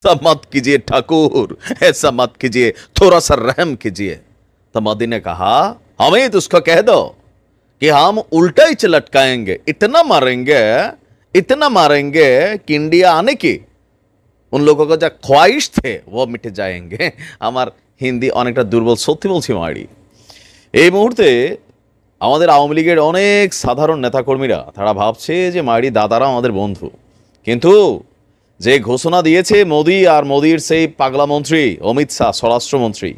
ऐसा मत कीजिए ठाकुर, ऐसा मत कीजिए, थोड़ा सा रहम कीजिए। तो मोदी ने कहा हमें तो उसको कह दो कि हम उल्टा ही लटकाएंगे, इतना मारेंगे कि इंडिया आने की उन लोगों को जो ख्वाहिश थे वो मिटे जाएंगे। আমার হিন্দি অনেকটা দুর্বল, সত্যি বলছি মাড়ি। এই মুহূর্তে আমাদের আওয়ামী লীগের অনেক সাধারণ নেতাকর্মীরা তারা ভাবছে যে মাড়ি দাদারা আমাদের বন্ধু, কিন্তু যে ঘোষণা দিয়েছে মোদি আর মোদির সেই পাগলা মন্ত্রী অমিত শাহ স্বরাষ্ট্রমন্ত্রী,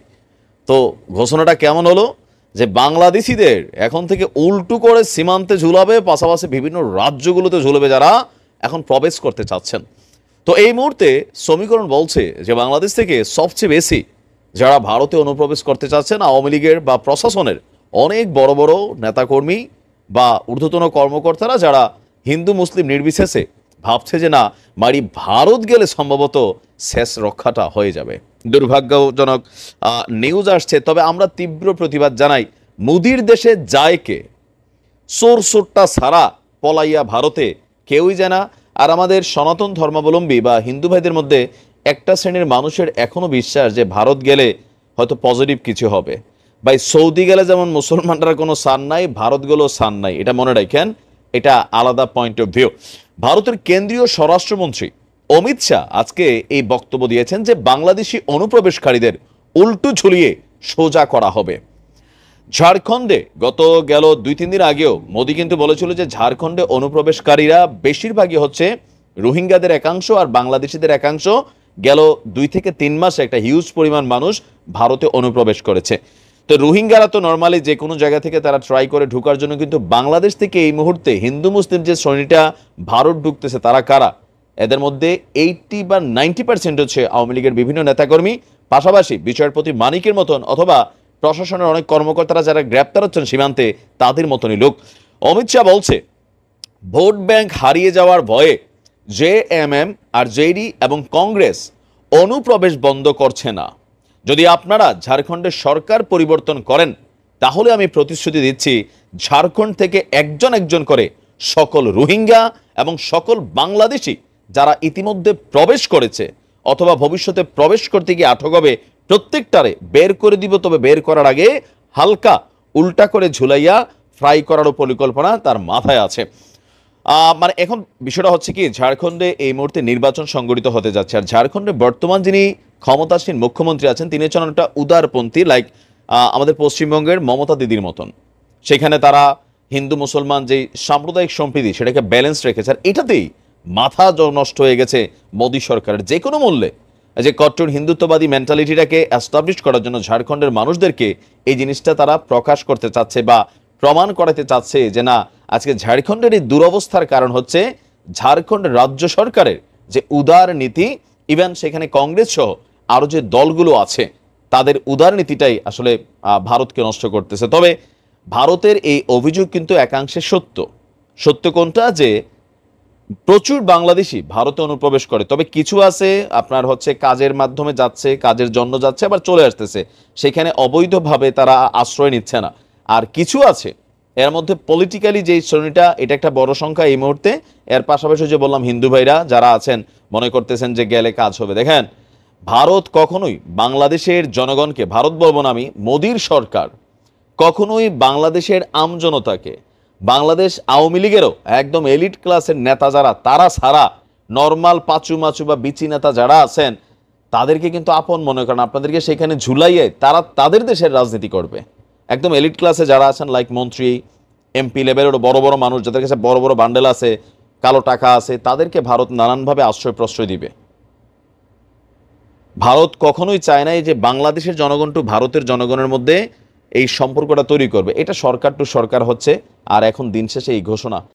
তো ঘোষণাটা কেমন হলো যে বাংলাদেশিদের এখন থেকে উল্টো করে সীমান্তে ঝুলাবে, পাশাপাশি বিভিন্ন রাজ্যগুলোতে ঝুলবে যারা এখন প্রবেশ করতে চাচ্ছেন। তো এই মুহূর্তে সমীকরণ বলছে যে বাংলাদেশ থেকে সবচেয়ে বেশি যারা ভারতে অনুপ্রবেশ করতে চাচ্ছেন আওয়ামী লীগের বা প্রশাসনের অনেক বড় বড় নেতাকর্মী বা ঊর্ধ্বতন কর্মকর্তারা যারা হিন্দু মুসলিম নির্বিশেষে ভাবছে যে না মারি ভারত গেলে সম্ভবত শেষ রক্ষাটা হয়ে যাবে। দুর্ভাগ্যজনক নিউজ আসছে, তবে আমরা তীব্র প্রতিবাদ জানাই। মোদির দেশে যায় কে? সোরসোট্টা সারা পলাইয়া ভারতে কেউই যায় না। আর আমাদের সনাতন ধর্মাবলম্বী বা হিন্দু ভাইদের মধ্যে একটা শ্রেণীর মানুষের এখনো বিশ্বাস যে ভারত গেলে হয়তো পজিটিভ কিছু হবে। ভাই সৌদি গেলে যেমন মুসলমানরা কোনো সান নাই, ভারত গেলেও সান নাই, এটা মনে রাখেন, এটা আলাদা পয়েন্ট অফ ভিউ। ভারতের কেন্দ্রীয় স্বরাষ্ট্রমন্ত্রী অমিত শাহ আজকে এই বক্তব্য দিয়েছেন যে বাংলাদেশি অনুপ্রবেশকারীদের উল্টো ঝুলিয়ে সোজা করা হবে। ঝাড়খণ্ডে গেল 2-3 দিন আগেও মোদি কিন্তু বলেছিল যে ঝাড়খণ্ডে অনুপ্রবেশকারীরা বেশিরভাগই হচ্ছে রোহিঙ্গাদের একাংশ আর বাংলাদেশিদের একাংশ। গেল 2 থেকে 3 মাসে একটা হিউজ পরিমাণ মানুষ ভারতে অনুপ্রবেশ করেছে। তো রোহিঙ্গারা তো নর্মালি যে কোনো জায়গা থেকে তারা ট্রাই করে ঢোকার জন্য, কিন্তু বাংলাদেশ থেকে এই মুহূর্তে হিন্দু মুসলিম যে শ্রেণীটা ভারত ঢুকতেছে তারা কারা? এদের মধ্যে 80 বা 90% হচ্ছে আওয়ামী লীগের বিভিন্ন নেতাকর্মী, পাশাপাশি বিচারপতি মানিকের মতন অথবা প্রশাসনের অনেক কর্মকর্তারা যারা গ্রেপ্তার হচ্ছেন সীমান্তে তাদের মতনই লোক। অমিত শাহ বলছে ভোট ব্যাংক হারিয়ে যাওয়ার ভয়ে জেএমএম আর জেডি এবং কংগ্রেস অনুপ্রবেশ বন্ধ করছে না। যদি আপনারা ঝাড়খণ্ডের সরকার পরিবর্তন করেন তাহলে আমি প্রতিশ্রুতি দিচ্ছি ঝাড়খণ্ড থেকে একজন করে সকল রোহিঙ্গা এবং সকল বাংলাদেশি যারা ইতিমধ্যে প্রবেশ করেছে অথবা ভবিষ্যতে প্রবেশ করতে গিয়ে আটক হবে প্রত্যেকটারে বের করে দিব। তবে বের করার আগে হালকা উল্টা করে ঝুলাইয়া ফ্রাই করারও পরিকল্পনা তার মাথায় আছে। মানে এখন বিষয়টা হচ্ছে কি, ঝাড়খণ্ডে এই মুহূর্তে নির্বাচন সংগঠিত হতে যাচ্ছে, আর ঝাড়খণ্ডে বর্তমান যিনি ক্ষমতাসীন মুখ্যমন্ত্রী আছেন তিনি হচ্ছেন একটা উদারপন্থী, লাইক আমাদের পশ্চিমবঙ্গের মমতা দিদির মতন। সেখানে তারা হিন্দু মুসলমান যে সাম্প্রদায়িক সম্প্রীতি সেটাকে ব্যালেন্স রেখেছে, আর এটাতেই মাথা নষ্ট হয়ে গেছে মোদী সরকারের। যে কোনো মূল্যে যে কট্টর হিন্দুত্ববাদী মেন্টালিটিটাকে এস্টাবলিশ করার জন্য ঝাড়খণ্ডের মানুষদেরকে এই জিনিসটা তারা প্রকাশ করতে চাচ্ছে বা প্রমাণ করাতে চাচ্ছে যে না, আজকে ঝাড়খণ্ডের এই দুরবস্থার কারণ হচ্ছে ঝাড়খণ্ড রাজ্য সরকারের যে উদার নীতি, ইভেন সেখানে কংগ্রেস সহ আরও যে দলগুলো আছে তাদের উদার নীতিটাই আসলে ভারতকে নষ্ট করতেছে। তবে ভারতের এই অভিযোগ কিন্তু একাংশে সত্য কোনটা, যে প্রচুর বাংলাদেশি ভারতে অনুপ্রবেশ করে, তবে কিছু আছে আপনার হচ্ছে কাজের মাধ্যমে যাচ্ছে, কাজের জন্য যাচ্ছে, আবার চলে আসতেছে, সেখানে অবৈধভাবে তারা আশ্রয় নিচ্ছে না। আর কিছু আছে এর মধ্যে পলিটিক্যালি যে শ্রেণীটা, এটা একটা বড় সংখ্যা এই মুহূর্তে। এর পাশাপাশি যে বললাম হিন্দু ভাইরা যারা আছেন মনে করতেছেন যে গেলে কাজ হবে। দেখেন, ভারত কখনোই বাংলাদেশের জনগণকে, ভারত বলবো না আমি, মোদির সরকার কখনোই বাংলাদেশের আমজনতাকে, বাংলাদেশ আওয়ামী লীগেরও একদম এলিট ক্লাসের নেতা যারা তারা ছাড়া নর্মাল পাচু মাচু বা বিচি নেতা যারা আছেন তাদেরকে কিন্তু আপন মনে করেন, আপনাদেরকে সেখানে ঝুলাইয়ে তারা তাদের দেশের রাজনীতি করবে। একদম এলিট ক্লাসে যারা আছেন লাইক মন্ত্রী এমপি লেভেলের বড় বড় মানুষ যাদের কাছে বড় বড় বান্ডেল আছে, কালো টাকা আছে, তাদেরকে ভারত নানানভাবে আশ্রয় প্রশ্রয় দিবে। ভারত কখনোই চায় না যে বাংলাদেশের জনগণ টু ভারতের জনগণের মধ্যে এই সম্পর্কটা তৈরি করবে। এটা সরকার টু সরকার হচ্ছে, আর এখন দিন শেষে এই ঘোষণা